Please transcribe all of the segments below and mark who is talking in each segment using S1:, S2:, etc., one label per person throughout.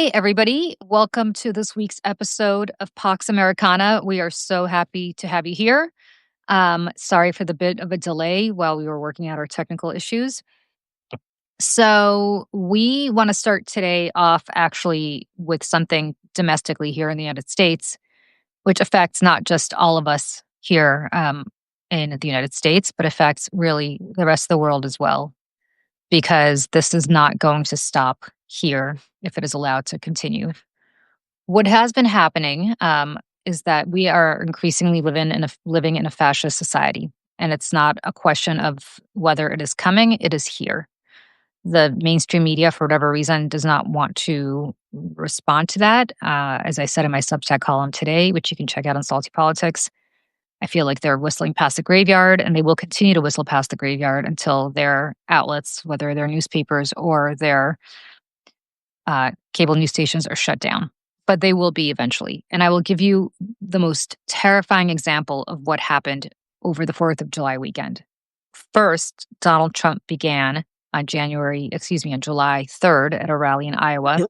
S1: Hi, everybody. Welcome to this week's episode of Pax Americana. We are so happy to have you here. Sorry for the bit of a delay while we were working out our technical issues. So, we want to start today off actually with something domestically here in the United States, which affects not just all of us here in the United States, but affects really the rest of the world as well, because this is not going to stop here if it is allowed to continue. What has been happening is that we are increasingly living in a fascist society, and it's not a question of whether it is coming; it is here. The mainstream media, for whatever reason, does not want to respond to that. As I said in my Substack column today, which you can check out on Salty Politics, I feel like they're whistling past the graveyard, and they will continue to whistle past the graveyard until their outlets, whether they're newspapers or their cable news stations, are shut down. But they will be eventually. And I will give you the most terrifying example of what happened over the 4th of July weekend. First, Donald Trump began on July 3rd at a rally in Iowa,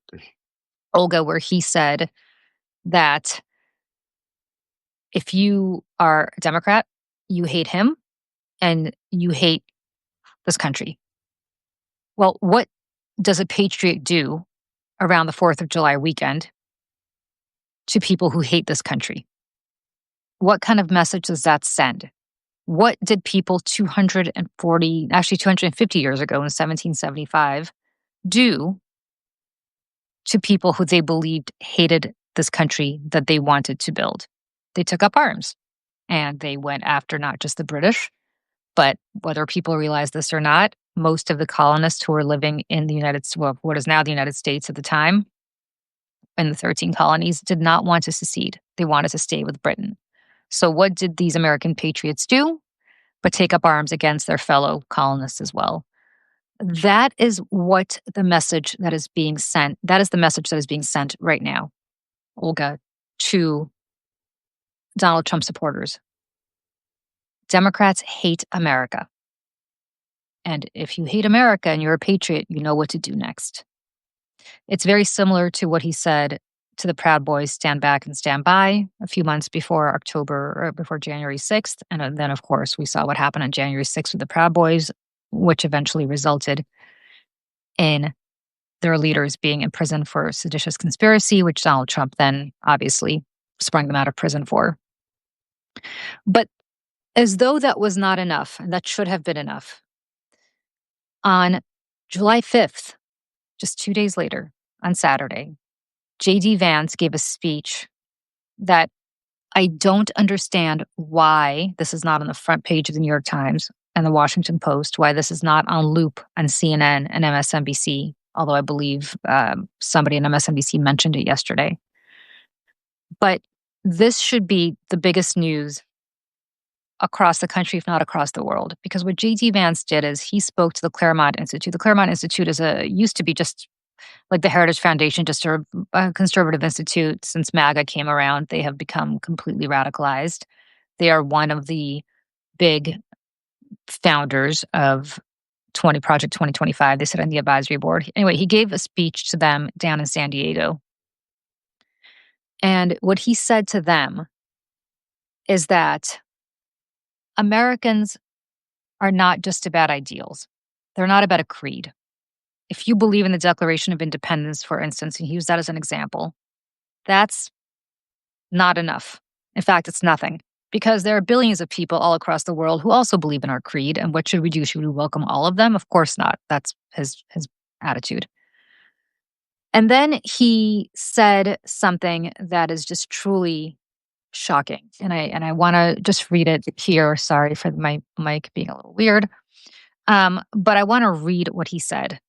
S1: Olga, where he said that if you are a Democrat, you hate him and you hate this country. Well, what does a patriot do around the 4th of July weekend to people who hate this country? What kind of message does that send? What did people 250 years ago in 1775 do to people who they believed hated this country that they wanted to build? They took up arms, and they went after not just the British, but whether people realize this or not, most of the colonists who were living in what is now the United States at the time, in the 13 colonies, did not want to secede. They wanted to stay with Britain. So what did these American patriots do? But take up arms against their fellow colonists as well. That is what the message that is being sent. That is the message that is being sent right now, Olga, to Donald Trump supporters. Democrats hate America. And if you hate America and you're a patriot, you know what to do next. It's very similar to what he said to the Proud Boys, stand back and stand by, a few months before January 6th. And then, of course, we saw what happened on January 6th with the Proud Boys, which eventually resulted in their leaders being in prison for seditious conspiracy, which Donald Trump then obviously sprung them out of prison for. But as though that was not enough, and that should have been enough, on July 5th, just 2 days later, on Saturday, J.D. Vance gave a speech that I don't understand why this is not on the front page of the New York Times and the Washington Post, why this is not on loop on CNN and MSNBC, although I believe somebody on MSNBC mentioned it yesterday. But this should be the biggest news across the country, if not across the world, because what J.D. Vance did is he spoke to the Claremont Institute. The Claremont Institute used to be just like the Heritage Foundation, just a conservative institute. Since MAGA came around, they have become completely radicalized. They are one of the big founders of Project 2025. They sit on the advisory board. Anyway, he gave a speech to them down in San Diego. And what he said to them is that Americans are not just about ideals. They're not about a creed. If you believe in the Declaration of Independence, for instance, and he used that as an example, that's not enough. In fact, it's nothing, because there are billions of people all across the world who also believe in our creed. And what should we do? Should we welcome all of them? Of course not. That's his attitude. And then he said something that is just truly shocking. And I want to just read it here. Sorry for my mic being a little weird. But I want to read what he said,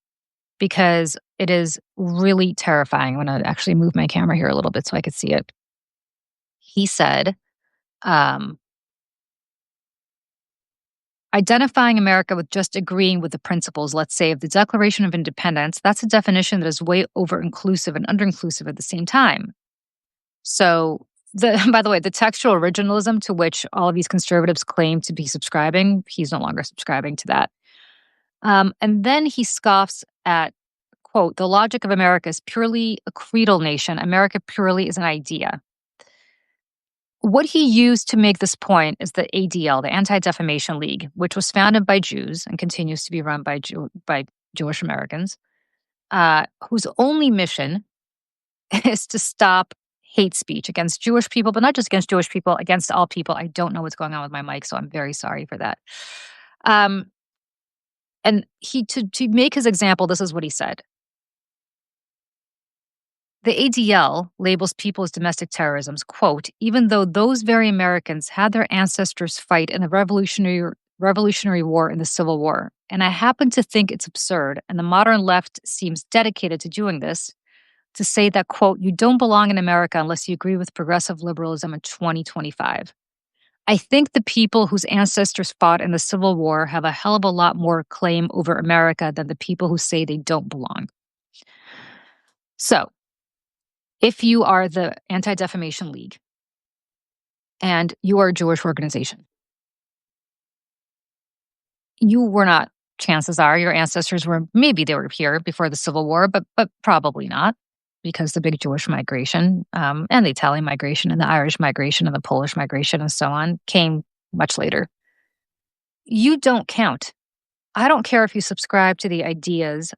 S1: because it is really terrifying. I'm going to actually move my camera here a little bit so I could see it. He said, identifying America with just agreeing with the principles, let's say, of the Declaration of Independence, that's a definition that is way over-inclusive and under-inclusive at the same time. So, by the way, the textual originalism to which all of these conservatives claim to be subscribing, he's no longer subscribing to that. And then he scoffs at, quote, "The logic of America is purely a creedal nation. America purely is an idea." What he used to make this point is the ADL, the Anti-Defamation League, which was founded by Jews and continues to be run by Jewish Americans, whose only mission is to stop hate speech against Jewish people, but not just against Jewish people, against all people. I don't know what's going on with my mic, so I'm very sorry for that. Um, and he to make his example, this is what he said. The ADL labels people as domestic terrorism, quote, "Even though those very Americans had their ancestors fight in the Revolutionary War and the Civil War. And I happen to think it's absurd, and the modern left seems dedicated to doing this, to say that, quote, you don't belong in America unless you agree with progressive liberalism in 2025. I think the people whose ancestors fought in the Civil War have a hell of a lot more claim over America than the people who say they don't belong." So, if you are the Anti-Defamation League and you are a Jewish organization, you were not, chances are your ancestors were, maybe they were here before the Civil War, but probably not, because the big Jewish migration and the Italian migration and the Irish migration and the Polish migration and so on came much later. You don't count. I don't care if you subscribe to the ideas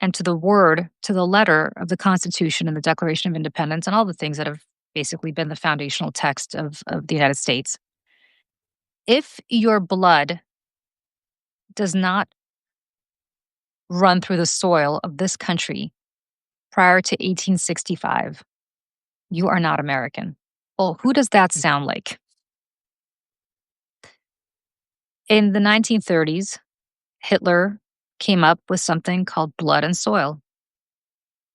S1: and to the word, to the letter of the Constitution and the Declaration of Independence and all the things that have basically been the foundational text of the United States. If your blood does not run through the soil of this country prior to 1865, you are not American. Well, who does that sound like? In the 1930s, Hitler came up with something called blood and soil,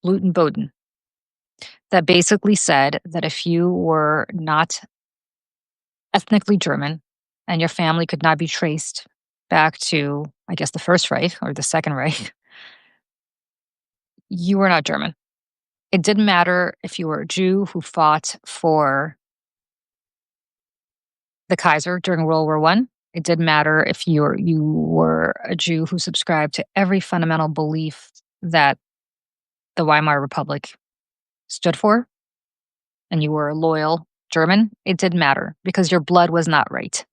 S1: Blut und Boden, that basically said that if you were not ethnically German and your family could not be traced back to, I guess, the First Reich or the Second Reich, you were not German. It didn't matter if you were a Jew who fought for the Kaiser during World War I. It didn't matter if you were a Jew who subscribed to every fundamental belief that the Weimar Republic stood for, and you were a loyal German. It didn't matter because your blood was not right.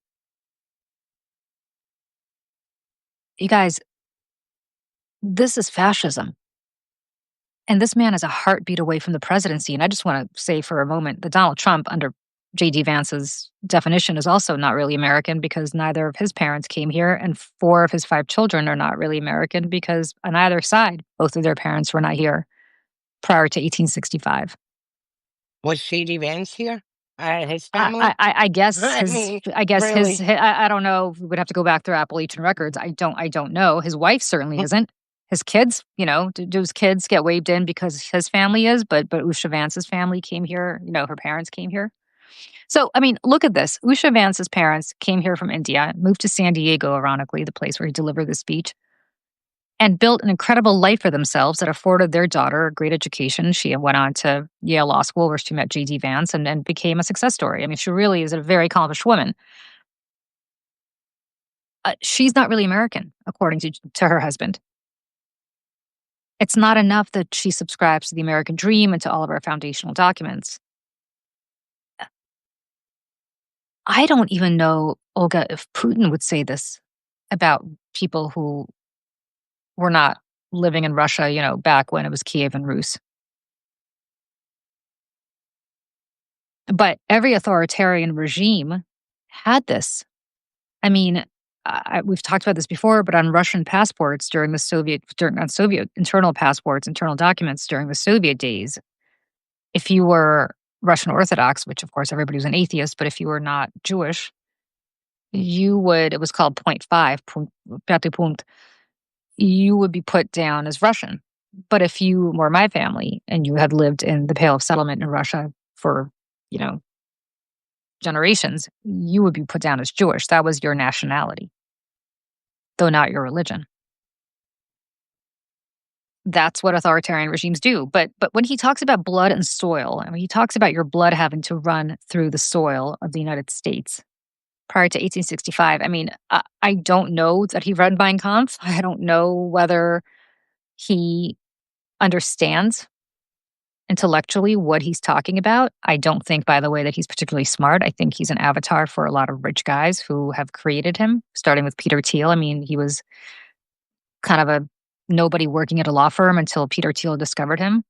S1: You guys, this is fascism. And this man is a heartbeat away from the presidency. And I just want to say for a moment that Donald Trump, under J.D. Vance's definition, is also not really American because neither of his parents came here, and 4 of his 5 children are not really American because on either side, both of their parents were not here prior to 1865.
S2: Was J.D. Vance here? His family?
S1: I guess
S2: I
S1: his.
S2: mean,
S1: I guess
S2: really?
S1: I don't know. We would have to go back through Appalachian records. I don't know. His wife certainly isn't. His kids, do his kids get waved in because his family is? But Usha Vance's family came here. Her parents came here. So I mean, look at this. Usha Vance's parents came here from India, moved to San Diego, ironically, the place where he delivered the speech, and built an incredible life for themselves that afforded their daughter a great education. She went on to Yale Law School, where she met J.D. Vance and became a success story. I mean, she really is a very accomplished woman. She's not really American, according to her husband. It's not enough that she subscribes to the American dream and to all of our foundational documents. I don't even know, Olga, if Putin would say this about people who were not living in Russia, back when it was Kiev and Rus. But every authoritarian regime had this. I mean, we've talked about this before, but on Russian passports on Soviet internal passports, internal documents during the Soviet days, if you were Russian Orthodox, which of course everybody was an atheist, but if you were not Jewish, it was called point 5, пятый пункт, you would be put down as Russian. But if you were my family and you had lived in the Pale of Settlement in Russia for, generations, you would be put down as Jewish. That was your nationality, though not your religion. That's what authoritarian regimes do. But when he talks about blood and soil, and when he talks about your blood having to run through the soil of the United States prior to 1865, I mean, I don't know that he read Mein Kampf. I don't know whether He understands intellectually what he's talking about. I don't think, by the way, that he's particularly smart. I think he's an avatar for a lot of rich guys who have created him, starting with Peter Thiel. I mean, he was kind of a nobody working at a law firm until Peter Thiel discovered him.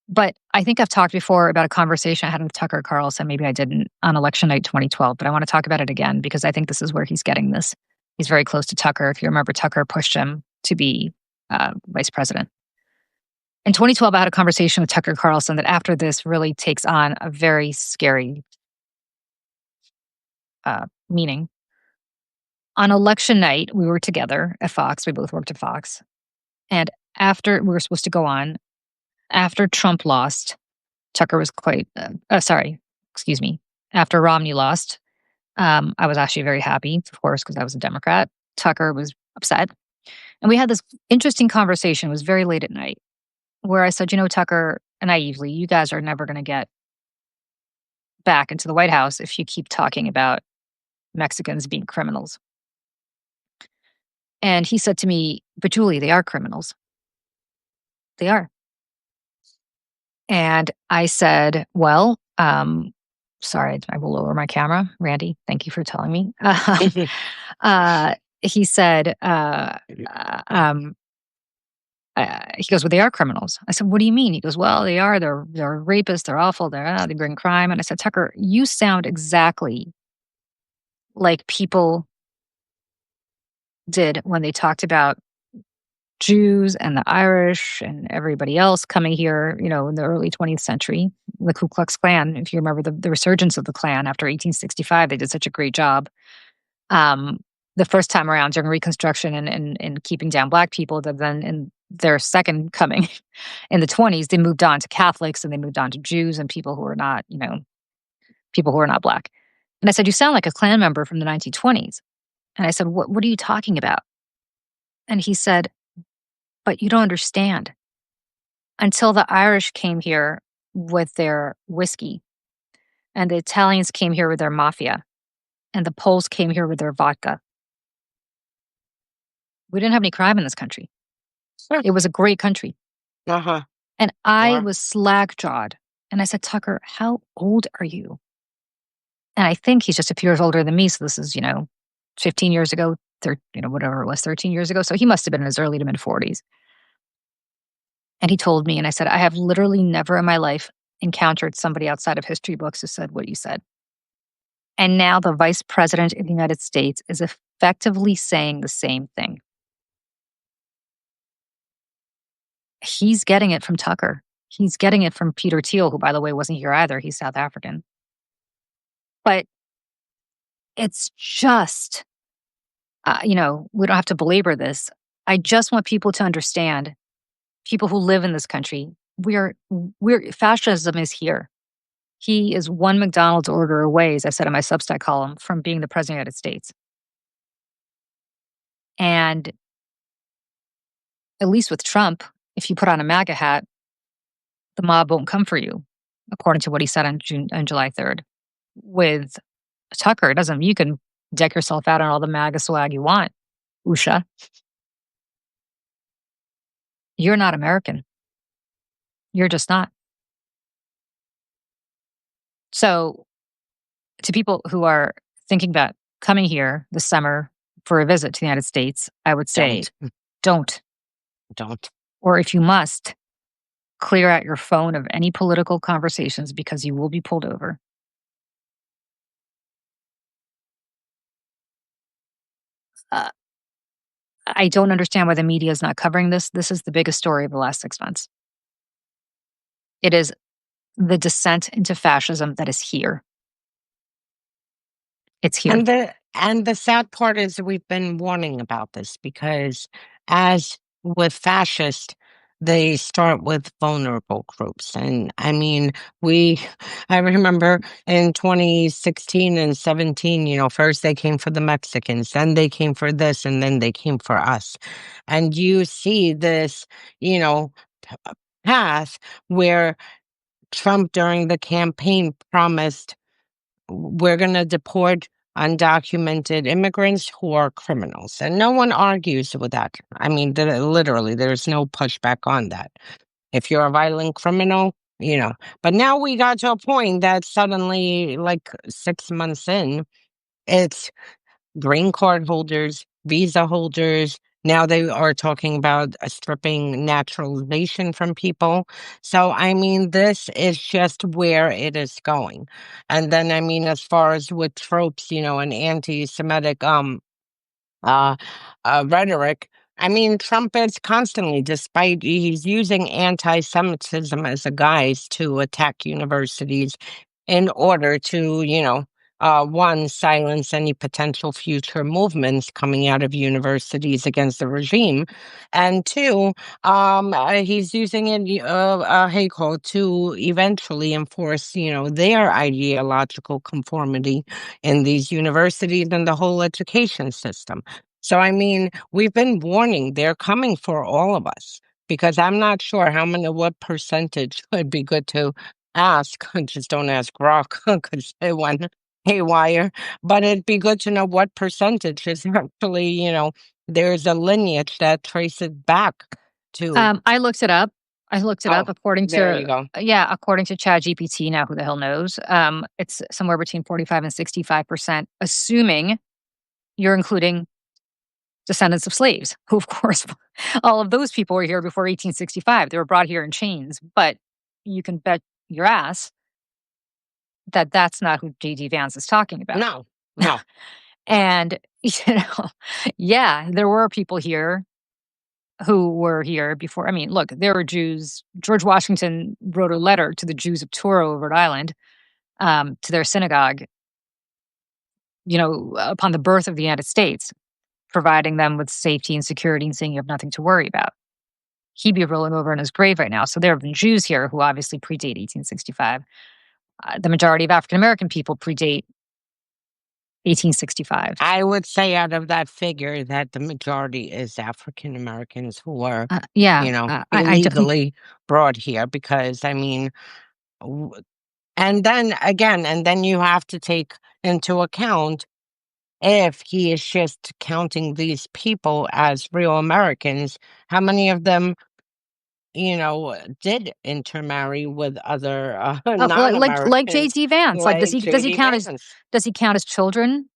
S1: But I think I've talked before about a conversation I had with Tucker Carlson. Maybe I didn't on election night 2012, but I want to talk about it again because I think this is where he's getting this. He's very close to Tucker. If you remember, Tucker pushed him to be vice president. In 2012, I had a conversation with Tucker Carlson that after this really takes on a very scary meaning. On election night, we were together at Fox. We both worked at Fox. And after we were supposed to go on, after Trump lost, Tucker was quite, sorry, excuse me. After Romney lost, I was actually very happy, of course, because I was a Democrat. Tucker was upset. And we had this interesting conversation. It was very late at night where I said, Tucker, naively, you guys are never going to get back into the White House if you keep talking about Mexicans being criminals. And he said to me, but Julie, they are criminals. They are. And I said, well, sorry, I will lower my camera. Randy, thank you for telling me. He said, he goes, well, they are criminals. I said, what do you mean? He goes, well, they are. They're rapists. They're awful. They bring crime. And I said, Tucker, you sound exactly like people did when they talked about Jews and the Irish and everybody else coming here, in the early 20th century. The Ku Klux Klan, if you remember the resurgence of the Klan after 1865, they did such a great job. The first time around during Reconstruction and keeping down Black people, that then in their second coming in the 20s, they moved on to Catholics and they moved on to Jews and people who are not, people who are not Black. And I said, you sound like a Klan member from the 1920s. And I said, what are you talking about? And he said, but you don't understand. Until the Irish came here with their whiskey, and the Italians came here with their mafia, and the Poles came here with their vodka, we didn't have any crime in this country. It was a great country.
S2: Uh-huh.
S1: And I
S2: Yeah.
S1: was slack-jawed. And I said, Tucker, how old are you? And I think he's just a few years older than me. So this is, 15 years ago, whatever it was, 13 years ago. So he must have been in his early to mid 40s. And he told me, and I said, I have literally never in my life encountered somebody outside of history books who said what you said. And now the vice president of the United States is effectively saying the same thing. He's getting it from Tucker. He's getting it from Peter Thiel, who, by the way, wasn't here either. He's South African. But it's just, we don't have to belabor this. I just want people to understand, people who live in this country, fascism is here. He is one McDonald's order away, as I said in my Substack column, from being the president of the United States. And at least with Trump, if you put on a MAGA hat, the mob won't come for you, according to what he said on July 3rd. With Tucker, you can deck yourself out on all the MAGA swag you want, Usha. You're not American. You're just not. So, to people who are thinking about coming here this summer for a visit to the United States, I would say, don't. Or if you must, clear out your phone of any political conversations because you will be pulled over. I don't understand why the media is not covering this. This is the biggest story of the last 6 months. It is the descent into fascism that is here. It's here.
S2: And the sad part is that we've been warning about this because as with fascist, they start with vulnerable groups. And I mean, I remember in 2016 and 17, first they came for the Mexicans, then they came for this, and then they came for us. And you see this, path where Trump during the campaign promised we're going to deport undocumented immigrants who are criminals. And no one argues with that. I mean, literally, there's no pushback on that. If you're a violent criminal, but now we got to a point that suddenly, like 6 months in, it's green card holders, visa holders. Now they are talking about stripping naturalization from people. So, I mean, this is just where it is going. And then, I mean, as far as with tropes, and anti Semitic uh, rhetoric. I mean, Trump is constantly, despite he's using anti Semitism as a guise to attack universities in order to, one, silence any potential future movements coming out of universities against the regime, and two, he's using it, hey, call to eventually enforce, their ideological conformity in these universities and the whole education system. So, I mean, we've been warning they're coming for all of us because I'm not sure what percentage would be good to ask. Just don't ask Rock because it went haywire. But it'd be good to know what percentage is actually, there's a lineage that traces back to.
S1: I looked it up.
S2: Oh,
S1: According
S2: there you
S1: to
S2: go.
S1: according to ChatGPT. Now, who the hell knows? It's somewhere between 45 and 65%, assuming you're including descendants of slaves, who, of course, all of those people were here before 1865. They were brought here in chains. But you can bet your ass that that's not who J.D. Vance is talking about.
S2: No, no.
S1: And, yeah, there were people here who were here before. I mean, look, there were Jews. George Washington wrote a letter to the Jews of Truro, Rhode Island, to their synagogue, upon the birth of the United States, providing them with safety and security and saying you have nothing to worry about. He'd be rolling over in his grave right now. So there have been Jews here who obviously predate 1865. The majority of African American people predate 1865.
S2: I would say out of that figure that the majority is African Americans who were,
S1: Yeah, I don't.
S2: illegally brought here because, I mean, w- and then again, and then you have to take into account if he is just counting these people as real Americans, how many of them, did intermarry with other
S1: Like
S2: non-Americans
S1: J.D. Vance. Like,
S2: like J.D. Vance?
S1: does he count his children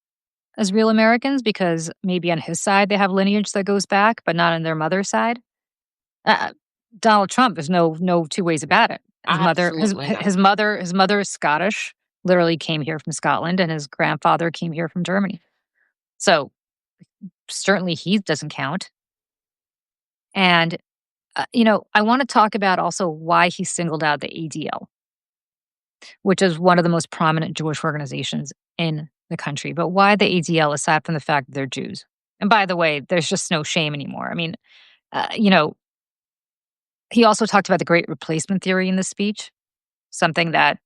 S1: as real Americans? Because maybe on his side they have lineage that goes back, but not on their mother's side. Uh, Donald Trump, there's no two ways about it.
S2: Absolutely not.
S1: His mother is Scottish. Literally came here from Scotland, and his grandfather came here from Germany. So certainly he doesn't count. And I want to talk about also why he singled out the ADL, which is one of the most prominent Jewish organizations in the country. But why the ADL, aside from the fact that they're Jews? And by the way, there's just no shame anymore. I mean, uh, you know, he also talked about the great replacement theory in this speech, something that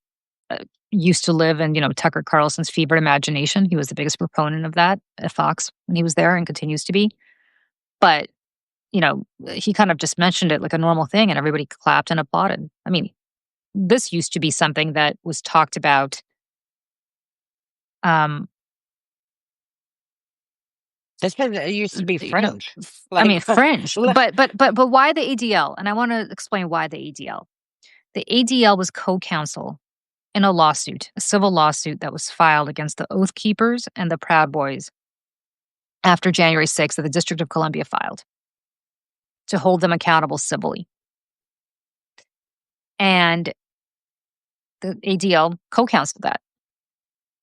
S1: used to live in, Tucker Carlson's fevered imagination. He was the biggest proponent of that at Fox when he was there and continues to be. But, he kind of just mentioned it like a normal thing and everybody clapped and applauded. I mean, this used to be something that was talked about. Um,
S2: It used to be
S1: you know,
S2: fringe.
S1: I mean,
S2: Like,
S1: fringe, but why the ADL? And I want to explain why the ADL. The ADL was co-counsel in a civil lawsuit that was filed against the Oath Keepers and the Proud Boys after January 6th that the District of Columbia filed to hold them accountable civilly. And the ADL co-counseled that.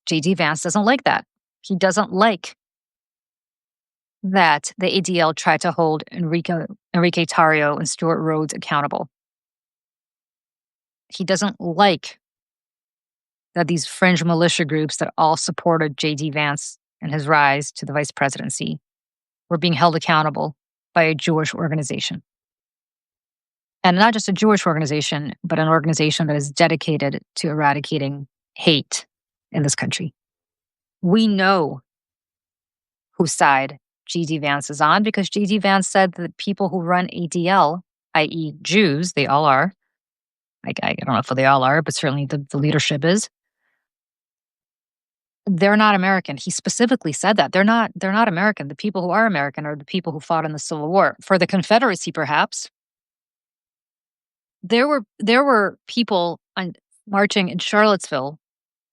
S1: J.D. Vance doesn't like that. He doesn't like that the ADL tried to hold Enrique Tarrio and Stuart Rhodes accountable. He doesn't like that these fringe militia groups that all supported J.D. Vance and his rise to the vice presidency were being held accountable by a Jewish organization. And not just a Jewish organization, but an organization that is dedicated to eradicating hate in this country. We know whose side J.D. Vance is on because J.D. Vance said that the people who run ADL, i.e., Jews, they all are. I don't know if they all are, but certainly the leadership is. they're not American. He specifically said that. They're not American. The people who are American are the people who fought in the Civil War. For the Confederacy, perhaps, there were people marching in Charlottesville,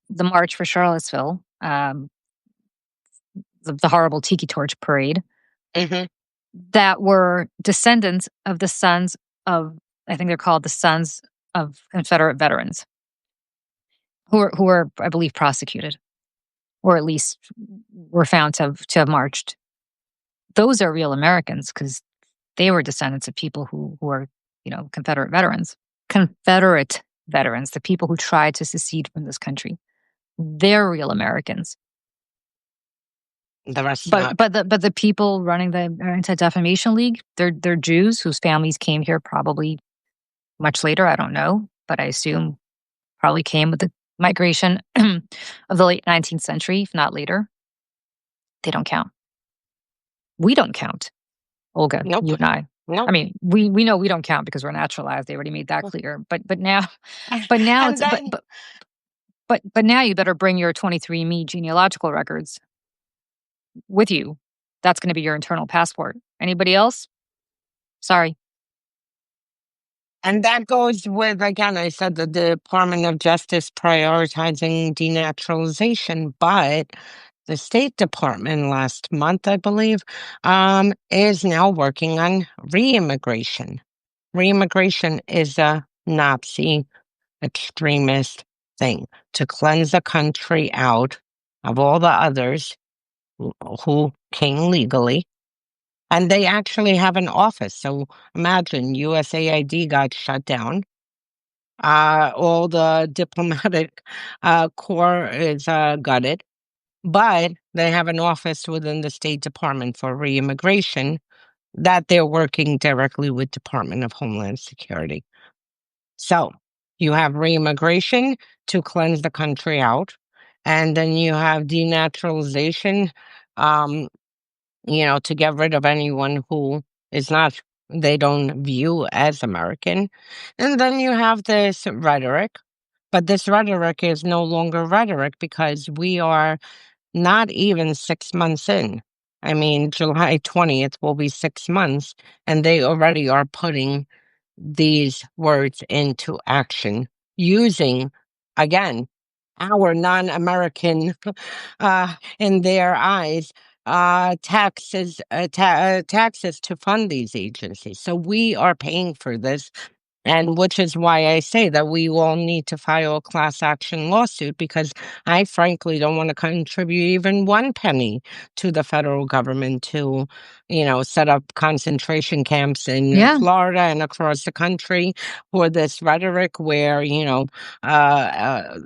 S1: the March for Charlottesville, the horrible Tiki Torch parade,
S2: Mhm.
S1: that were descendants of the sons of, I think they're called the sons of Confederate veterans who were, I believe, prosecuted, or at least were found to have marched. Those are real Americans because they were descendants of people who are, Confederate veterans. Confederate veterans, the people who tried to secede from this country. They're real Americans.
S2: The rest
S1: But
S2: not.
S1: the people running the Anti-Defamation League, they're Jews whose families came here probably much later. I don't know, but I assume probably came with the migration of the late 19th century, if not later. They don't count. We don't count, Olga,
S2: Nope.
S1: you and I. I
S2: Nope.
S1: mean, we know we don't count because we're naturalized. They already made that clear. But now
S2: And
S1: it's
S2: then
S1: but now you better bring your 23andMe genealogical records with you. That's going to be your internal passport. Anybody else? Sorry.
S2: and that goes with, again, I said the Department of Justice prioritizing denaturalization, but the State Department last month, I believe, is now working on reimmigration. Reimmigration is a Nazi extremist thing to cleanse the country out of all the others who came legally. And they actually have an office. So imagine USAID got shut down. All the diplomatic corps is gutted, but they have an office within the State Department for reimmigration that they're working directly with Department of Homeland Security. So you have reimmigration to cleanse the country out, and then you have denaturalization, um, to get rid of anyone who is not, they don't view as American. And then you have this rhetoric, but this rhetoric is no longer rhetoric because we are not even 6 months in. I mean, July 20th will be 6 months, and they already are putting these words into action using, again, our non-American, in their eyes, taxes to fund these agencies. So we are paying for this, and which is why I say that we all need to file a class action lawsuit because I frankly don't want to contribute even one penny to the federal government to, set up concentration camps in
S1: Yeah.
S2: Florida and across the country for this rhetoric where, uh, uh,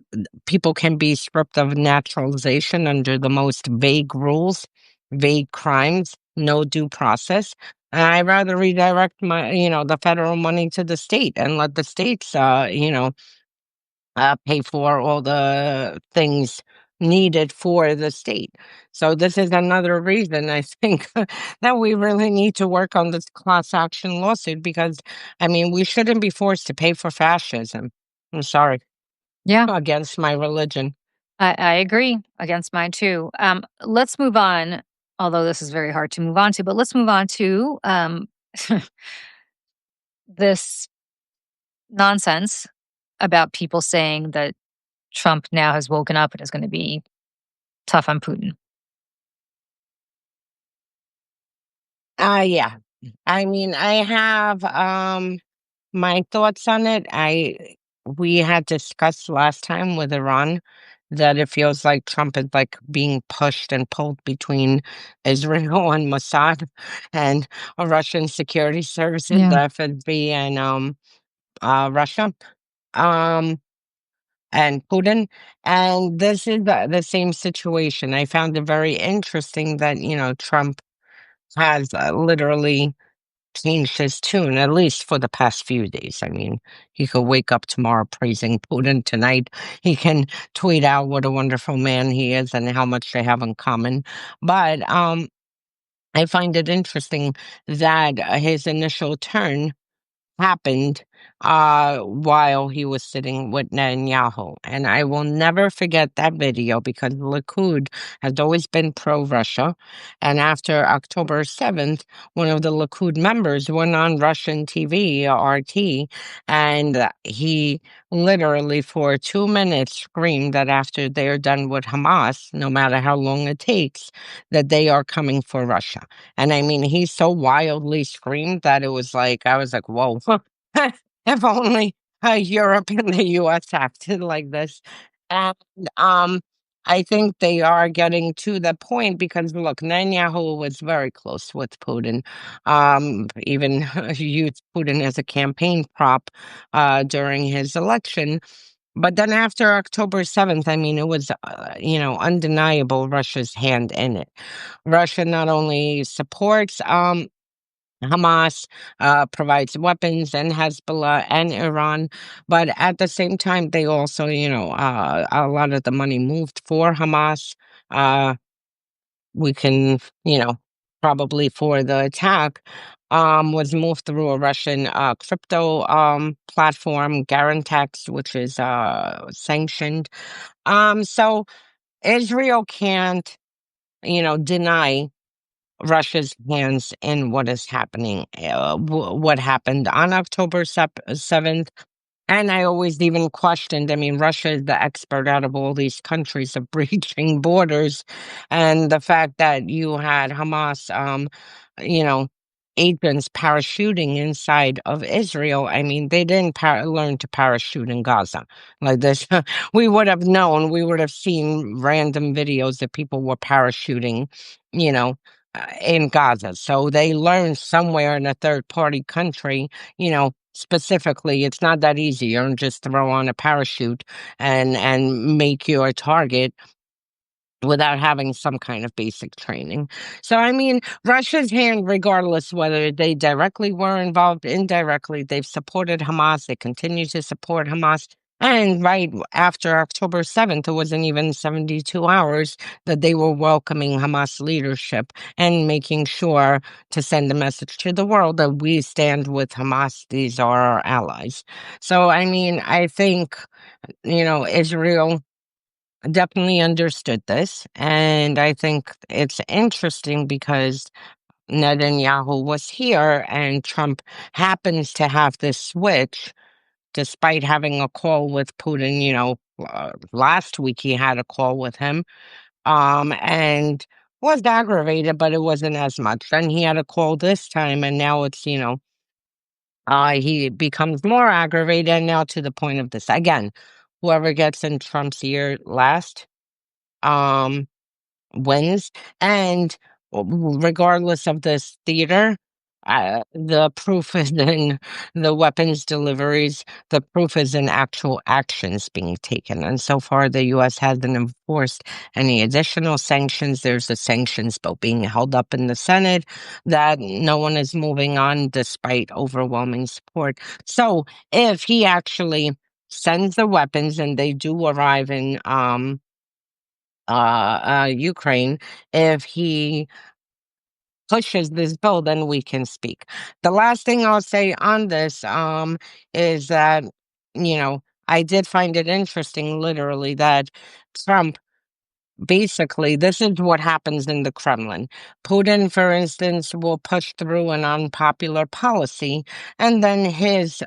S2: people can be stripped of naturalization under the most vague rules, vague crimes, no due process. I'd rather redirect the federal money to the state and let the states, pay for all the things needed for the state. So this is another reason I think that we really need to work on this class action lawsuit because, I mean, we shouldn't be forced to pay for fascism. I'm sorry,
S1: Yeah.
S2: against my religion.
S1: I agree. Against mine too. Let's move on, although this is very hard to move on to, but let's move on to this nonsense about people saying that Trump now has woken up and is going to be tough on Putin.
S2: Yeah. I mean, I have my thoughts on it. We had discussed last time with Iran that it feels like Trump is like being pushed and pulled between Israel and Mossad and Russian security services,
S1: Yeah.
S2: the FSB and Russia. Um and Putin. And this is the same situation. I found it very interesting that, Trump has literally changed his tune, at least for the past few days. I mean, he could wake up tomorrow praising Putin. Tonight, he can tweet out what a wonderful man he is and how much they have in common. But I find it interesting that his initial turn happened while he was sitting with Netanyahu. And I will never forget that video because Likud has always been pro-Russia. And after October 7th, one of the Likud members went on Russian TV, RT, and he literally for 2 minutes screamed that after they're done with Hamas, no matter how long it takes, that they are coming for Russia. And I mean, he so wildly screamed that it was like, I was like, whoa, if only Europe and the US acted like this. And I think they are getting to the point because look, Netanyahu was very close with Putin. Even used Putin as a campaign prop during his election. But then after October 7th, I mean, it was, undeniable Russia's hand in it. Russia not only supports Hamas, provides weapons and Hezbollah and Iran, but at the same time, they also, a lot of the money moved for Hamas. Uh, we can, probably for the attack, was moved through a Russian crypto platform, Garantex, which is sanctioned. So Israel can't, deny Russia's hands in what is happening, what happened on October 7th. And I always even questioned, I mean, Russia is the expert out of all these countries of breaching borders. And the fact that you had Hamas, you know, agents parachuting inside of Israel. I mean, they didn't learn to parachute in Gaza like this. We would have known, we would have seen random videos that people were parachuting, you know, in Gaza. So they learned somewhere in a third party country, specifically, it's not that easy. You don't just throw on a parachute and make your target without having some kind of basic training. So, I mean, Russia's hand, regardless whether they directly were involved, indirectly, they've supported Hamas. They continue to support Hamas. And right after October 7th, it wasn't even 72 hours that they were welcoming Hamas leadership and making sure to send a message to the world that we stand with Hamas. These are our allies. So, I mean, I think, Israel definitely understood this. And I think it's interesting because Netanyahu was here and Trump happens to have this switch despite having a call with Putin, last week he had a call with him, and was aggravated, but it wasn't as much. Then he had a call this time and now it's, he becomes more aggravated and now to the point of this. Again, whoever gets in Trump's ear last, um, wins. And regardless of this theater, the proof is in the weapons deliveries. The proof is in actual actions being taken. And so far, the U.S. hasn't enforced any additional sanctions. There's the sanctions bill being held up in the Senate that no one is moving on despite overwhelming support. So if he actually sends the weapons and they do arrive in Ukraine, if he pushes this bill, then we can speak. The last thing I'll say on this is that, I did find it interesting, literally, that Trump basically, this is what happens in the Kremlin. Putin, for instance, will push through an unpopular policy, and then his,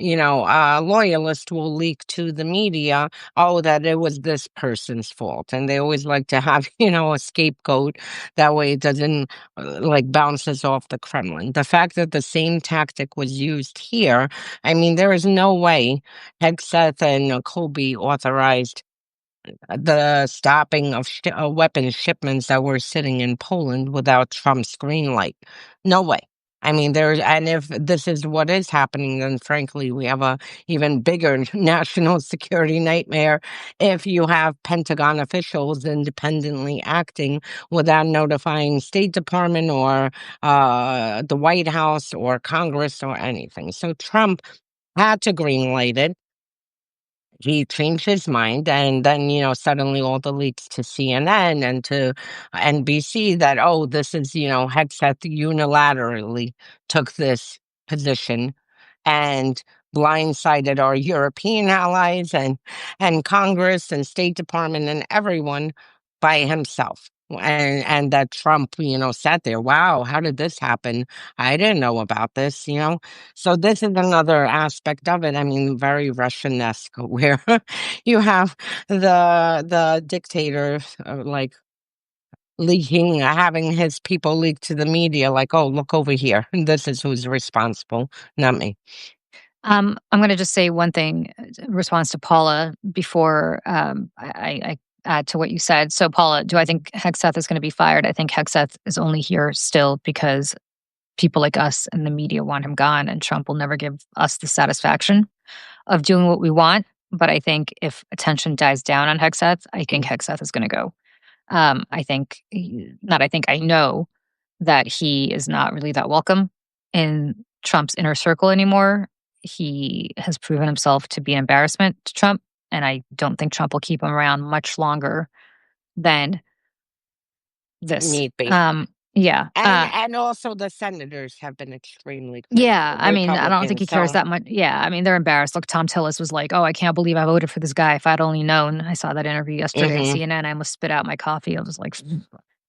S2: loyalist will leak to the media, oh, that it was this person's fault. And they always like to have, a scapegoat. That way it doesn't bounces off the Kremlin. The fact that the same tactic was used here, I mean, there is no way Hegseth and Colby authorized the stopping of weapons shipments that were sitting in Poland without Trump's green light. No way. I mean, and if this is what is happening, then frankly, we have a even bigger national security nightmare if you have Pentagon officials independently acting without notifying State Department or the White House or Congress or anything. So Trump had to green light it. He changed his mind, and then, suddenly all the leaks to CNN and to NBC that, oh, this is, Hegseth unilaterally took this position. and blindsided our European allies and Congress and State Department and everyone by himself. And that Trump, sat there. Wow, how did this happen? I didn't know about this. So this is another aspect of it. I mean, very Russian-esque, where you have the dictator like leaking, having his people leak to the media, like, oh, look over here. This is who's responsible, not me.
S1: I'm going to just say one thing in response to Paula before I add to what you said. So, Paula, do I think Hegseth is going to be fired? I think Hegseth is only here still because people like us and the media want him gone, and Trump will never give us the satisfaction of doing what we want. But I think if attention dies down on Hegseth, I think Hegseth is going to go. I think, not I think, I know that he is not really that welcome in Trump's inner circle anymore. He has proven himself to be an embarrassment to Trump, and I don't think Trump will keep him around much longer than this.
S2: Need be.
S1: Yeah.
S2: And also the senators have been extremely
S1: Yeah,
S2: critical,
S1: I mean, I don't think
S2: Republicans.
S1: he cares
S2: So,
S1: that much. Yeah, I mean, they're embarrassed. Look, Tom Tillis was like, "Oh, I can't believe I voted for this guy. If I'd only known." I saw that interview yesterday on
S2: mhm.
S1: CNN. I almost spit out my coffee. I was like,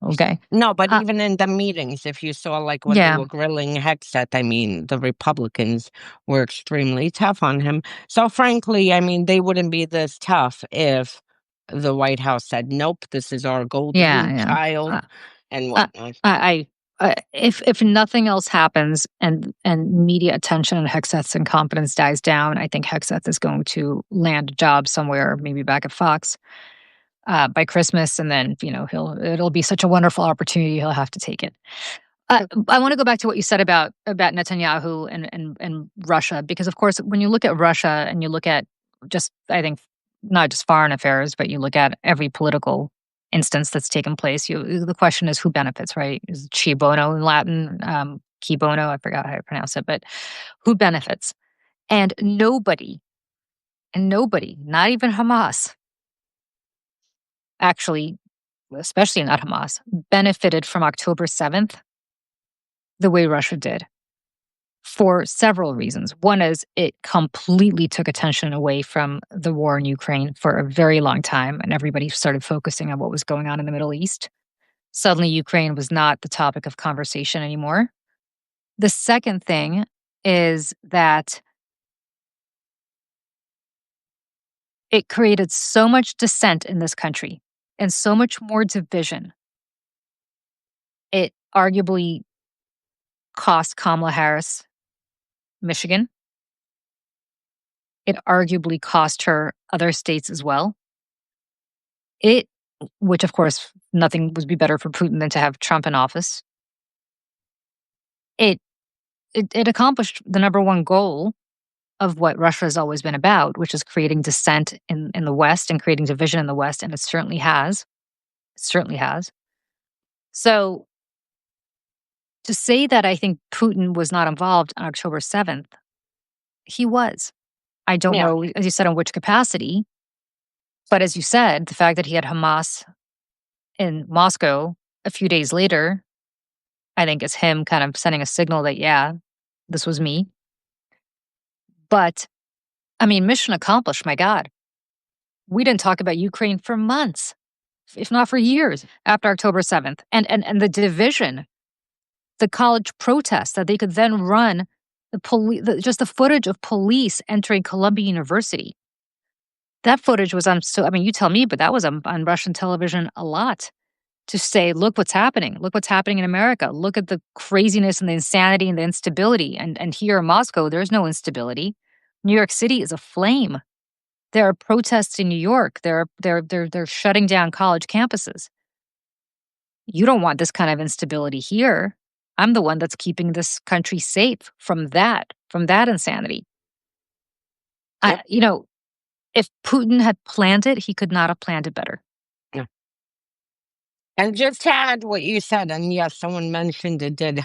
S1: "Okay."
S2: No, but
S1: Uh,
S2: even in the meetings, if you saw like when they
S1: yeah,
S2: were grilling Hexet, I mean, the Republicans were extremely tough on him. So frankly, I mean, they wouldn't be this tough if the White House said, nope, this is our
S1: yeah,
S2: golden
S1: yeah.
S2: child
S1: Uh,
S2: and
S1: uh,
S2: whatnot.
S1: if nothing else happens and media attention on Hexeth's incompetence dies down, I think Hexeth is going to land a job somewhere, maybe back at Fox, by Christmas, and then it'll be such a wonderful opportunity. He'll have to take it. I want to go back to what you said about Netanyahu and Russia, because of course, when you look at Russia and you look at just, I think, not just foreign affairs, but you look at every political instance that's taken place, the question is who benefits, right? Is chi bono in Latin, chi bono? I forgot how to pronounce it, but who benefits? And nobody, not even Hamas, actually, especially not Hamas, benefited from October 7th the way Russia did, for several reasons. One is it completely took attention away from the war in Ukraine for a very long time, and everybody started focusing on what was going on in the Middle East. Suddenly, Ukraine was not the topic of conversation anymore. The second thing is that it created so much dissent in this country and so much more division. It arguably cost Kamala Harris Michigan. It arguably cost her other states as well. It which of course nothing would be better for Putin than to have Trump in office. It it accomplished the number one goal of what Russia has always been about, which is creating dissent in the West and creating division in the West, and it certainly has. It certainly has. So to say that I think Putin was not involved on October 7th, he was. I don't
S2: Yeah.
S1: know, as you said, in which capacity, but as you said, the fact that he had Hamas in Moscow a few days later, I think is him kind of sending a signal that, yeah, this was me. But I mean, mission accomplished, my God. We didn't talk about Ukraine for months, if not for years, after October 7th. And the division, the college protests that they could then run, just the footage of police entering Columbia University. That footage was on, so I mean, you tell me, but that was on Russian television a lot, to say, look what's happening. Look what's happening in America. Look at the craziness and the insanity and the instability. And here in Moscow, there's no instability. New York City is aflame. There are protests in New York. They're shutting down college campuses. You don't want this kind of instability here. I'm the one that's keeping this country safe from that insanity.
S2: Yep.
S1: If Putin had planned it, he could not have planned it better.
S2: Yeah. And just to add what you said, and yes, someone mentioned it did.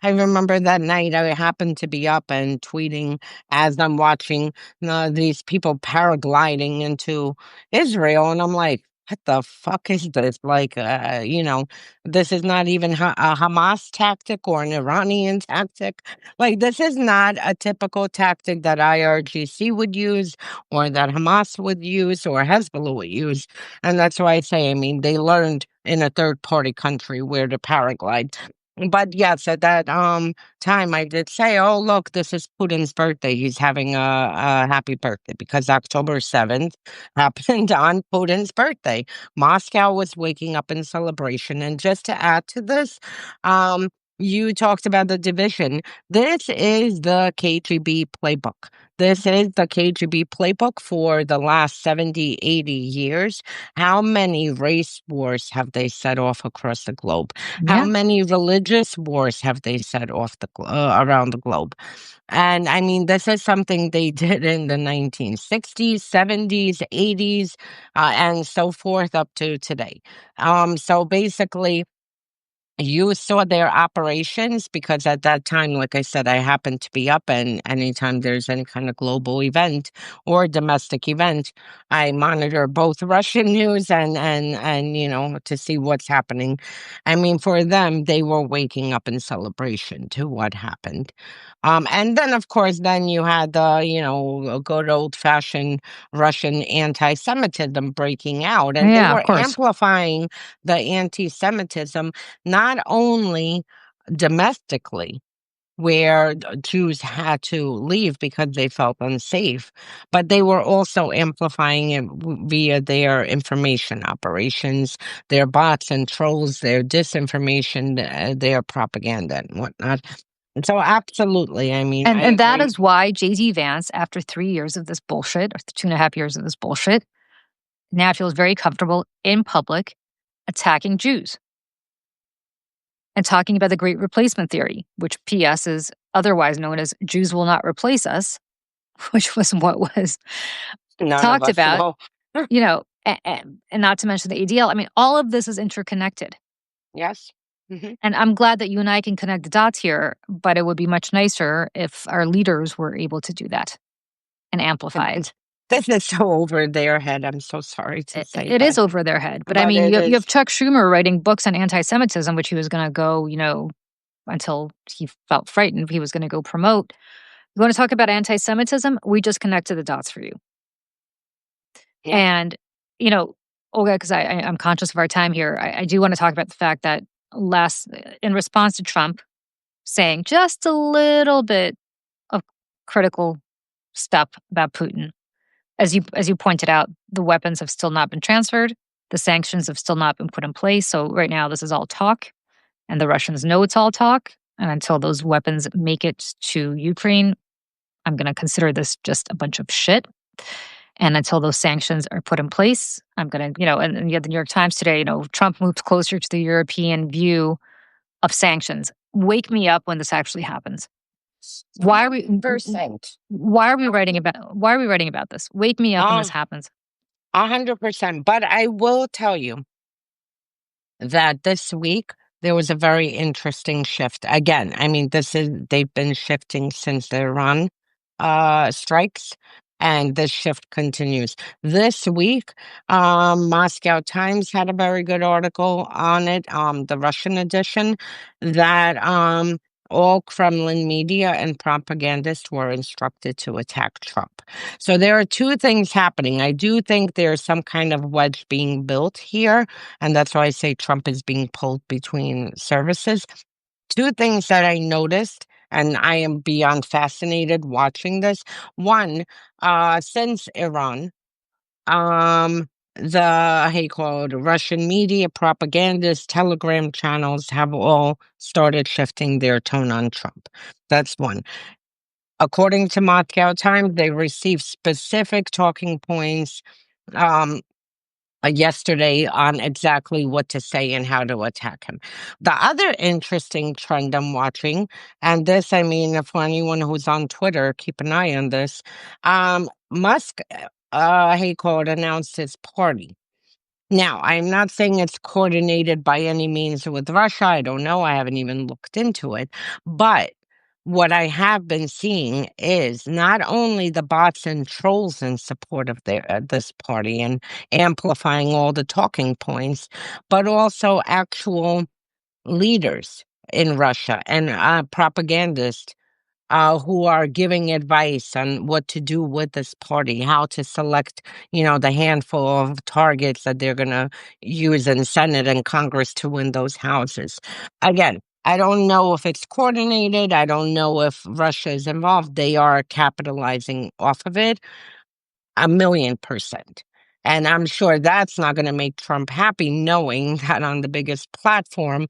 S2: I remember that night I happened to be up and tweeting as I'm watching these people paragliding into Israel. And I'm like, what the fuck is this? Like, this is not even a Hamas tactic or an Iranian tactic. Like, this is not a typical tactic that IRGC would use or that Hamas would use or Hezbollah would use. And that's why I say, I mean, they learned in a third party country where to paraglide. But yes, at that time I did say, oh, look, this is Putin's birthday. He's having a happy birthday because October 7th happened on Putin's birthday. Moscow was waking up in celebration. And just to add to this, you talked about the division. This is the KGB playbook. This is the KGB playbook for the last 70, 80 years. How many race wars have they set off across the globe? How
S1: Yeah.
S2: many religious wars have they set off around the globe? And I mean, this is something they did in the 1960s, 70s, 80s, and so forth up to today. So basically, you saw their operations because at that time, like I said, I happened to be up, and anytime there's any kind of global event or domestic event, I monitor both Russian news and to see what's happening. I mean, for them, they were waking up in celebration to what happened. And then of course, then you had the, a good old fashioned Russian anti-Semitism breaking out, and they
S1: Yeah, of
S2: were
S1: course.
S2: amplifying the anti-Semitism not only domestically, where Jews had to leave because they felt unsafe, but they were also amplifying it via their information operations, their bots and trolls, their disinformation, their propaganda and whatnot. So, absolutely, I mean, I
S1: And that
S2: agree.
S1: is why JD Vance, after 3 years of this bullshit, or 2.5 years of this bullshit, now feels very comfortable in public attacking Jews and talking about the Great Replacement Theory, which PS is otherwise known as Jews will not replace us, which was what was
S2: None of
S1: talked
S2: us
S1: about,
S2: will.
S1: and not to mention the ADL. I mean, all of this is interconnected.
S2: Yes. Mhm.
S1: And I'm glad that you and I can connect the dots here, but it would be much nicer if our leaders were able to do that and amplify
S2: And
S1: it.
S2: this is so over their head, I'm so sorry to say,
S1: It is
S2: but
S1: over their head. But I
S2: but
S1: mean,
S2: it
S1: you have
S2: is.
S1: Chuck Schumer writing books on anti-Semitism, which he was going to go, until he felt frightened, he was going to go promote. You want to talk about anti-Semitism? We just connected the dots for you.
S2: Yeah.
S1: And, you know, Olga, because I'm conscious of our time here, I do want to talk about the fact that in response to Trump saying just a little bit of critical stuff about Putin, as you pointed out, the weapons have still not been transferred. The sanctions have still not been put in place. So right now, this is all talk, and the Russians know it's all talk. And until those weapons make it to Ukraine, I'm going to consider this just a bunch of shit. And until those sanctions are put in place, I'm going to, and yet the New York Times today, Trump moved closer to the European view of sanctions. Wake me up when this actually happens. Why are we
S2: Percent.
S1: why are we writing about this? Wake me up when this
S2: Ah,
S1: happens.
S2: 100%. But I will tell you that this week there was a very interesting shift. Again, I mean, they've been shifting since the Iran strikes, and this shift continues. This week, Moscow Times had a very good article on it, the Russian edition, that all Kremlin media and propagandists were instructed to attack Trump. So there are two things happening. I do think there's some kind of wedge being built here, and that's why I say Trump is being pulled between services. Two things that I noticed, and I am beyond fascinated watching this. One, since Iran, the how you call it, Russian media, propagandists, Telegram channels have all started shifting their tone on Trump. That's one. According to Moscow Times, they received specific talking points um, yesterday on exactly what to say and how to attack him. The other interesting trend I'm watching, and this, I mean, for anyone who's on Twitter, keep an eye on this. Musk, he called, announced his party. Now, I'm not saying it's coordinated by any means with Russia. I don't know. I haven't even looked into it. But what I have been seeing is not only the bots and trolls in support of this party and amplifying all the talking points, but also actual leaders in Russia and propagandists who are giving advice on what to do with this party, how to select, the handful of targets that they're going to use in Senate and Congress to win those houses. Again, I don't know if it's coordinated. I don't know if Russia is involved. They are capitalizing off of it 1,000,000%. And I'm sure that's not going to make Trump happy, knowing that on the biggest platform,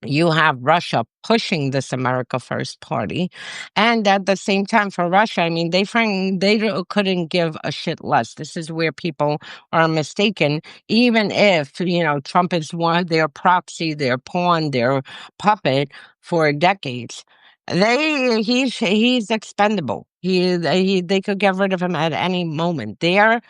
S2: you have Russia pushing this America First party. And at the same time, for Russia, I mean, couldn't give a shit less. This is where people are mistaken. Even if, Trump is one, their proxy, their pawn, their puppet for decades. He's expendable. They could get rid of him at any moment. Their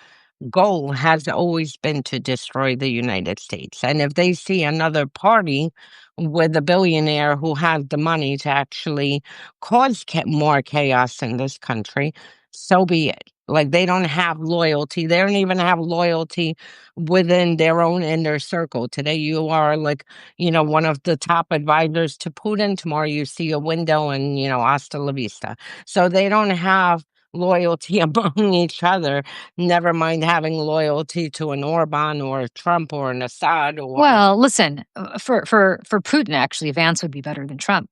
S2: goal has always been to destroy the United States. And if they see another party with a billionaire who has the money to actually cause more chaos in this country, so be it. Like, they don't have loyalty. They don't even have loyalty within their own inner circle. Today, you are like, one of the top advisors to Putin. Tomorrow, you see a window and, hasta la vista. So they don't have loyalty among each other. Never mind having loyalty to an Orban or a Trump or an Assad or
S1: Well, listen, for Putin, actually, Vance would be better than Trump,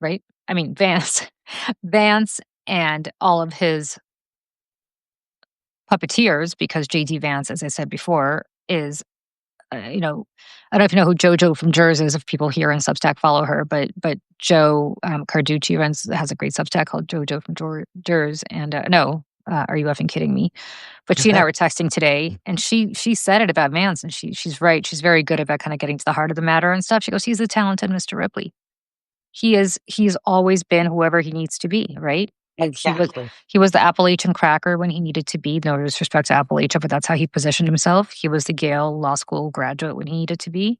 S1: right? I mean, Vance, Vance, and all of his puppeteers, because JD Vance, as I said before, is I don't know if you know who JoJo from Jers is. If people here in Substack follow her, but Joe Carducci has a great Substack called JoJo from Jers, and no, are you effing kidding me? But she and I were texting today, and she said it about Vance, and she's right. She's very good about kind of getting to the heart of the matter and stuff. She goes, "He's the talented Mr. Ripley. He's always been whoever he needs to be, right? He was
S2: exactly.
S1: he was the Appalachian cracker when he needed to be. No disrespect to Appalachia, but that's how he positioned himself. He was the Yale Law School graduate when he needed to be.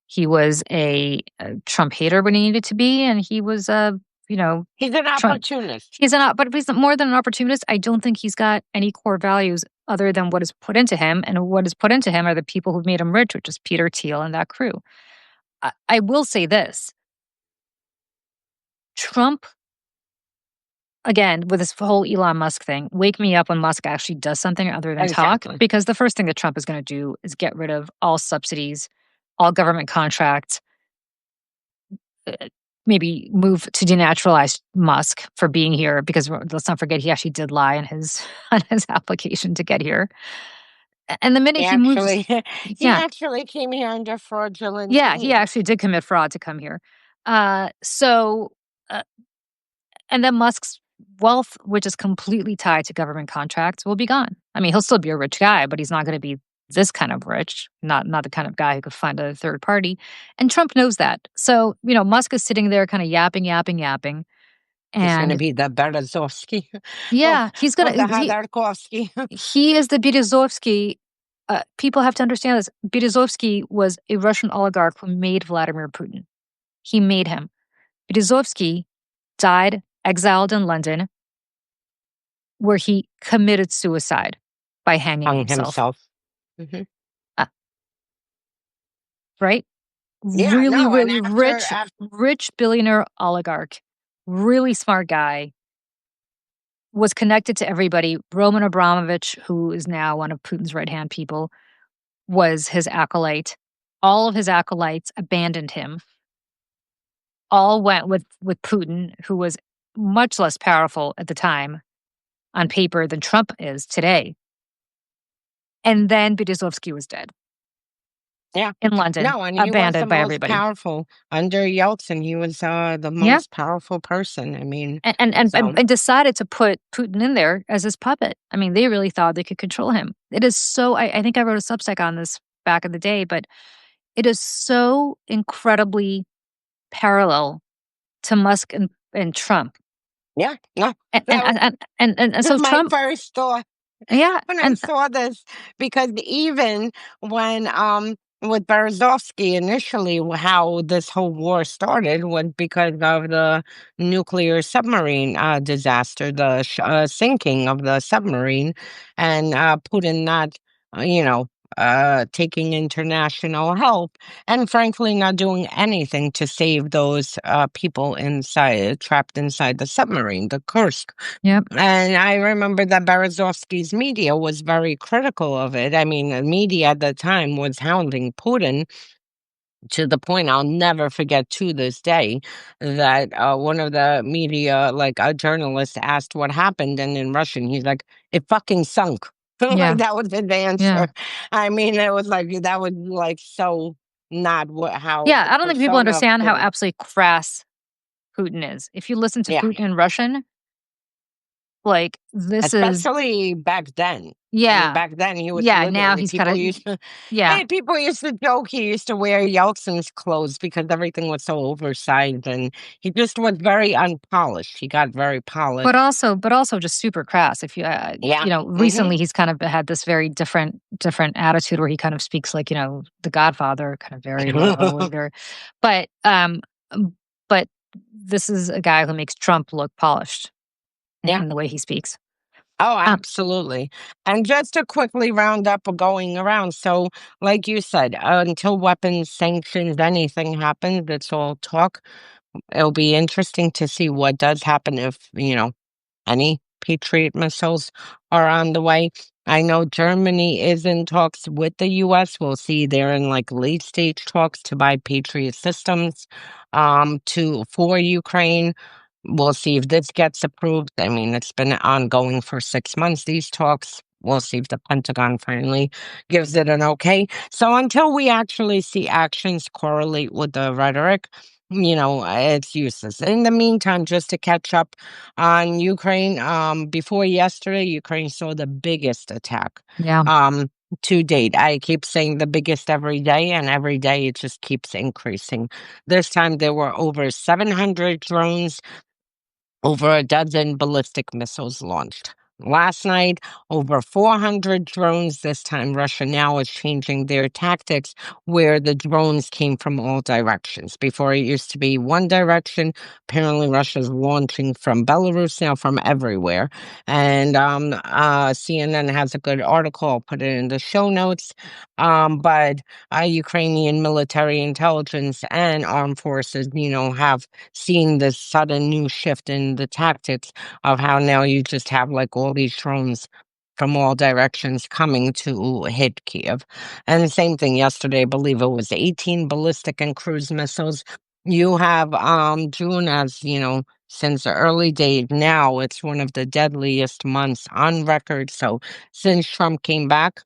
S1: He was a Trump hater when he needed to be, and he was a
S2: He's an
S1: Trump.
S2: opportunist.
S1: But he's more than an opportunist. I don't think he's got any core values other than what is put into him, and what is put into him are the people who've made him rich, which is Peter Thiel and that crew. I will say this: Trump, again, with this whole Elon Musk thing, wake me up when Musk actually does something other than talk,
S2: Exactly.
S1: because the first thing that Trump is going to do is get rid of all subsidies, all government contracts, maybe move to denaturalize Musk for being here, because let's not forget he actually did lie on his on his application to get here. And the minute
S2: He
S1: he moves,
S2: actually he
S1: yeah,
S2: actually came here under fraudulent
S1: yeah, he
S2: means.
S1: actually did commit fraud to come here. So uh, and then Musk's wealth, which is completely tied to government contracts, will be gone. I mean, he'll still be a rich guy, but he's not going to be this kind of rich, not the kind of guy who could fund a third party. And Trump knows that. So, Musk is sitting there kind of yapping, yapping, yapping.
S2: He's gonna
S1: And
S2: be the Berezovsky or
S1: yeah,
S2: or the Khodorkovsky.
S1: he is the Berezovsky. People have to understand this. Berezovsky was a Russian oligarch who made Vladimir Putin. He made him. Berezovsky died exiled in London, where he committed suicide by hanging
S2: Hung
S1: himself.
S2: himself. Mhm.
S1: Uh, right?
S2: Yeah,
S1: Really,
S2: no, and
S1: really rich billionaire oligarch, really smart guy, was connected to everybody. Roman Abramovich, who is now one of Putin's right-hand people, was his acolyte. All of his acolytes abandoned him. All went with Putin, who was much less powerful at the time on paper than Trump is today. And then Berezovsky was dead
S2: Yeah.
S1: in London,
S2: No, and he was the
S1: abandoned by
S2: most
S1: everybody.
S2: powerful under Yeltsin. He was the
S1: Yeah,
S2: most powerful person. I mean,
S1: and
S2: so
S1: decided to put Putin in there as his puppet. I mean, they really thought they could control him. It is so. I think I wrote a Substack on this back in the day, but it is so incredibly parallel to Musk and Trump.
S2: yeah, no,
S1: And and
S2: that was
S1: so
S2: my
S1: Trump,
S2: first thought
S1: yeah,
S2: when I
S1: and
S2: saw this, because even when with Berezovsky initially, how this whole war started was because of the nuclear submarine disaster, the sinking of the submarine, and Putin not, you know, taking international help, and frankly, not doing anything to save those people inside, trapped inside the submarine, the Kursk.
S1: Yep.
S2: And I remember that Berezovsky's media was very critical of it. I mean, the media at the time was hounding Putin to the point I'll never forget to this day that one of the media, like a journalist, asked what happened, and in Russian, he's like, "It fucking sunk."
S1: Yeah.
S2: Like that was his
S1: Yeah.
S2: answer. I mean, it was like that was like so not what how
S1: Yeah.
S2: the
S1: I don't think people
S2: persona of
S1: understand how
S2: Putin.
S1: absolutely crass Putin is. If you listen to
S2: Yeah.
S1: Putin in Russian, like, this is
S2: Especially back then. I mean,
S1: yeah.
S2: back then, he was
S1: Yeah, now
S2: literally
S1: he's
S2: people
S1: kinda
S2: used to
S1: yeah.
S2: hey, people used to joke he used to wear Yeltsin's clothes because everything was so oversized, and he just was very unpolished. He got very polished.
S1: But also just super crass. If you,
S2: Yeah. Mhm.
S1: recently he's kind of had this very different attitude where he kind of speaks like, the Godfather, kind of very low and very but, but this is a guy who makes Trump look polished
S2: Yeah.
S1: in the way he speaks.
S2: Oh,
S1: Um,
S2: absolutely. And just to quickly round up going around, so like you said, until weapons sanctions, anything happens, it's all talk. It'll be interesting to see what does happen if, any Patriot missiles are on the way. I know Germany is in talks with the US. We'll see they're in like late stage talks to buy Patriot systems to for Ukraine. We'll see if this gets approved. I mean, it's been ongoing for 6 months, these talks. We'll see if the Pentagon finally gives it an okay. So until we actually see actions correlate with the rhetoric, it's useless. In the meantime, just to catch up on Ukraine, before yesterday, Ukraine saw the biggest attack
S1: yeah.
S2: um, to date. I keep saying the biggest every day, and every day it just keeps increasing. This time there were over 700 drones, over a dozen ballistic missiles launched. Last night, over 400 drones. This time, Russia now is changing their tactics where the drones came from all directions. Before, it used to be one direction. Apparently, Russia's launching from Belarus now, from everywhere. And CNN has a good article. I'll put it in the show notes. But Ukrainian military intelligence and armed forces, have seeing this sudden new shift in the tactics of how now you just have like all these drones from all directions coming to hit Kiev. And the same thing yesterday, I believe it was 18 ballistic and cruise missiles. You have June, as since the early days, now it's one of the deadliest months on record. So since Trump came back,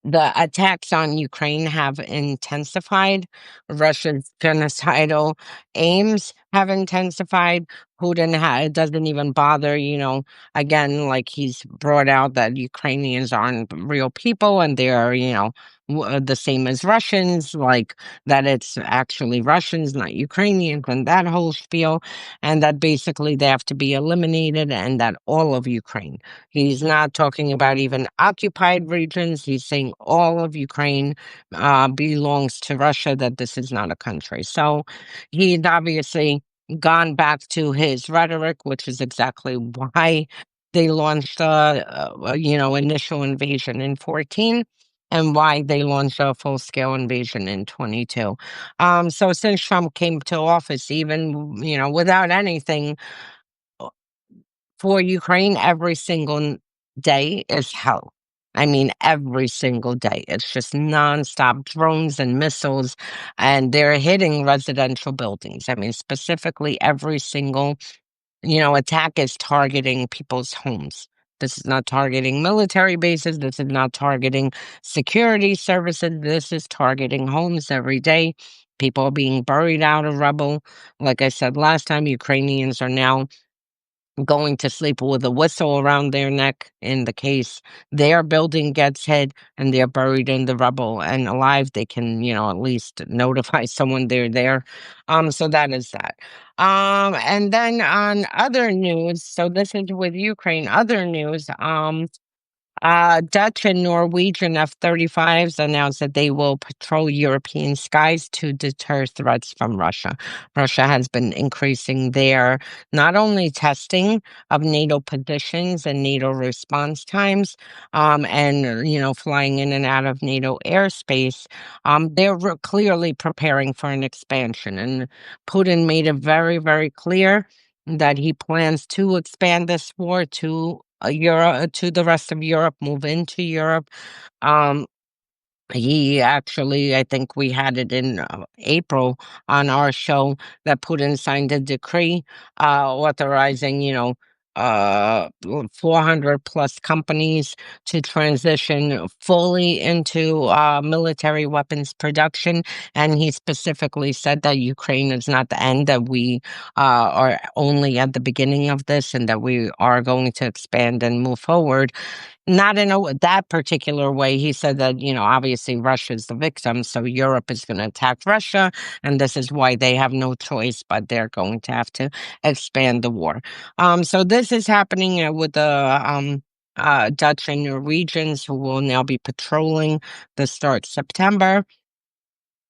S2: the attacks on Ukraine have intensified. Russia's genocidal aims have intensified. Putin doesn't even bother, again, like he's brought out that Ukrainians aren't real people and they are, the same as Russians, like that it's actually Russians, not Ukrainians, and that whole spiel, and that basically they have to be eliminated and that all of Ukraine. He's not talking about even occupied regions. He's saying all of Ukraine belongs to Russia, that this is not a country. So he's obviously gone back to his rhetoric, which is exactly why they launched initial invasion in 14 and why they launched a full-scale invasion in 22. So since Trump came to office, even, without anything, for Ukraine, every single day is hell. I mean, every single day. It's just nonstop drones and missiles, and they're hitting residential buildings. I mean, specifically, every single, attack is targeting people's homes. This is not targeting military bases. This is not targeting security services. This is targeting homes every day. People are being buried out of rubble. Like I said last time, Ukrainians are now going to sleep with a whistle around their neck in the case their building gets hit and they're buried in the rubble and alive. They can, at least notify someone they're there. So that is that. And then on other news, so this is with Ukraine, other news, Dutch and Norwegian F-35s announced that they will patrol European skies to deter threats from Russia. Russia has been increasing their not only testing of NATO positions and NATO response times, and flying in and out of NATO airspace. They're clearly preparing for an expansion, and Putin made it very, very clear that he plans to expand this war to Europe, to the rest of Europe, move into Europe. Um, he actually, I think we had it in April on our show that Putin signed a decree authorizing, 400 plus companies to transition fully into military weapons production. And he specifically said that Ukraine is not the end, that we are only at the beginning of this, and that we are going to expand and move forward. Not in that particular way. He said that, obviously Russia's the victim, so Europe is going to attack Russia, and this is why they have no choice, but they're going to have to expand the war. So this is happening with the Dutch and Norwegians, who will now be patrolling the start September.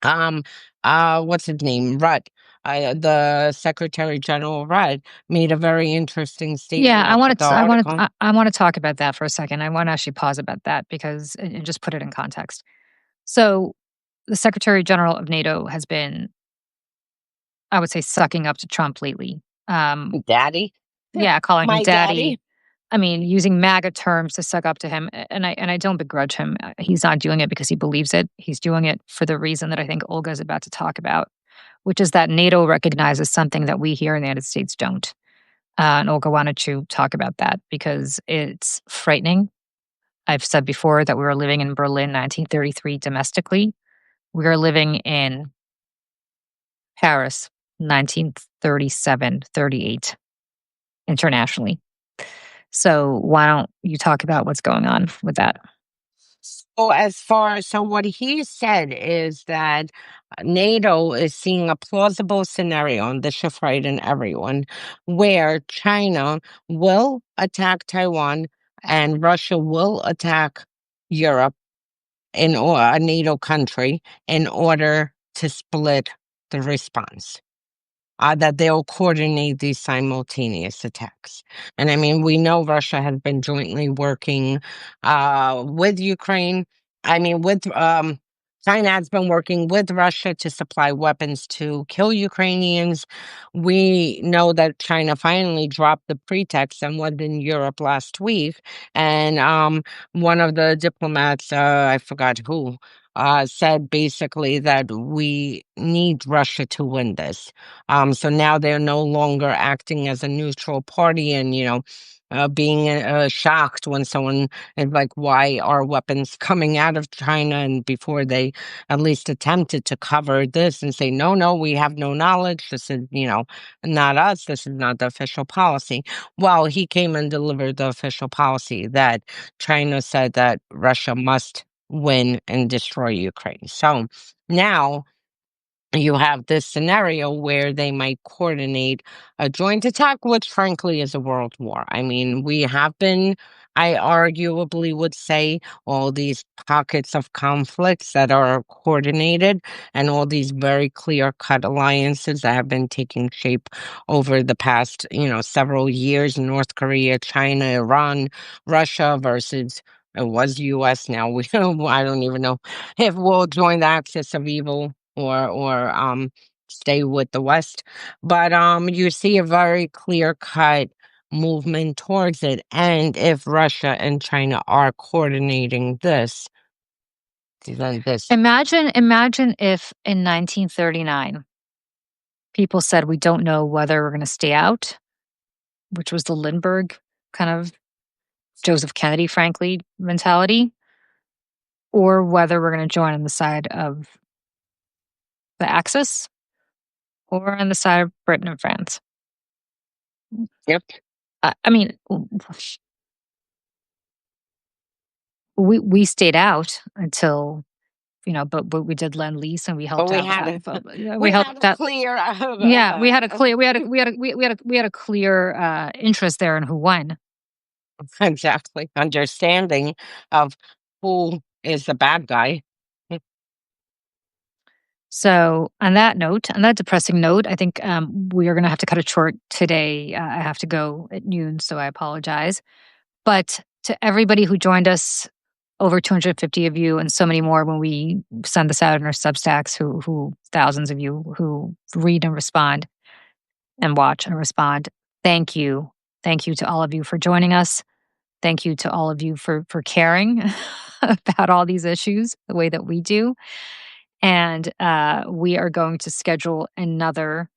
S2: Um, what's his name? Rudd. The Secretary General Rudd made a very interesting
S1: Yeah,
S2: statement about the article.
S1: I want to talk about that for a second. I want to actually pause about that because and just put it in context. So, the Secretary General of NATO has been, I would say, sucking up to Trump lately. Um,
S2: Daddy.
S1: yeah, calling him
S2: My
S1: daddy.
S2: daddy.
S1: I mean, using MAGA terms to suck up to him, and I don't begrudge him. He's not doing it because he believes it. He's doing it for the reason that I think Olga is about to talk about, which is that NATO recognizes something that we here in the United States don't. And Olga wanted to talk about that because it's frightening. I've said before that we were living in Berlin 1933 domestically. We are living in Paris 1937-38 internationally. So why don't you talk about what's going on with that?
S2: So what he said is that NATO is seeing a plausible scenario, and this should frighten everyone, where China will attack Taiwan and Russia will attack Europe or a NATO country in order to split the response. That they'll coordinate these simultaneous attacks. And I mean, we know Russia has been jointly working with Ukraine. I mean, with China has been working with Russia to supply weapons to kill Ukrainians. We know that China finally dropped the pretext and was in Europe last week. And one of the diplomats, I forgot who, said basically that we need Russia to win this. So now they're no longer acting as a neutral party and, being shocked when someone is like, why are weapons coming out of China? And before they at least attempted to cover this and say, no, no, we have no knowledge. This is, not us. This is not the official policy. Well, he came and delivered the official policy that China said that Russia must win and destroy Ukraine. So now you have this scenario where they might coordinate a joint attack, which frankly is a world war. I mean, we have been, I arguably would say, all these pockets of conflicts that are coordinated and all these very clear cut alliances that have been taking shape over the past, several years. North Korea, China, Iran, Russia versus it was US. Now we I don't even know if we'll join the axis of evil or stay with the West. But you see a very clear cut movement towards it. And if Russia and China are coordinating this, then this.
S1: Imagine if in 1939 people said we don't know whether we're going to stay out, which was the Lindbergh kind of Joseph Kennedy, frankly, mentality, or whether we're going to join on the side of the Axis or on the side of Britain and France.
S2: Yep.
S1: I mean, we stayed out until but we did lend lease and we
S2: But
S1: helped
S2: we
S1: out.
S2: had a
S1: We
S2: we had
S1: helped
S2: a
S1: that.
S2: clear
S1: Yeah, we had a clear interest there in who won.
S2: Exactly. Understanding of who is the bad guy.
S1: So, on that note, on that depressing note, I think we are going to have to cut it short today. I have to go at noon, so I apologize. But to everybody who joined us, over 250 of you, and so many more when we send this out in our Substacks, who thousands of you who read and respond and watch and respond. Thank you. Thank you to all of you for joining us. Thank you to all of you for caring about all these issues the way that we do. And we are going to schedule another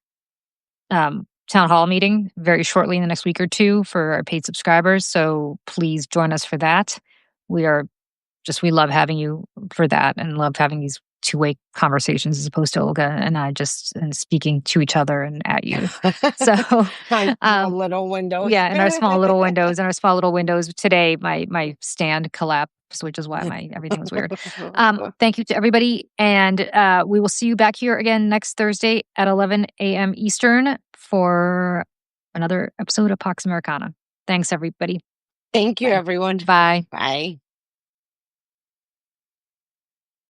S1: town hall meeting very shortly in the next week or two for our paid subscribers. So please join us for that. We are we love having you for that and love having these two-way conversations as opposed to Olga and I just speaking to each other and at you. So,
S2: On small
S1: um,
S2: little windows.
S1: yeah, in our small little windows, today, my stand collapsed, which is why my everything was weird. Thank you to everybody, and we will see you back here again next Thursday at 11 a.m. Eastern for another episode of Pax Americana. Thanks, everybody.
S2: Thank you,
S1: Bye.
S2: everyone.
S1: Bye.
S2: Bye.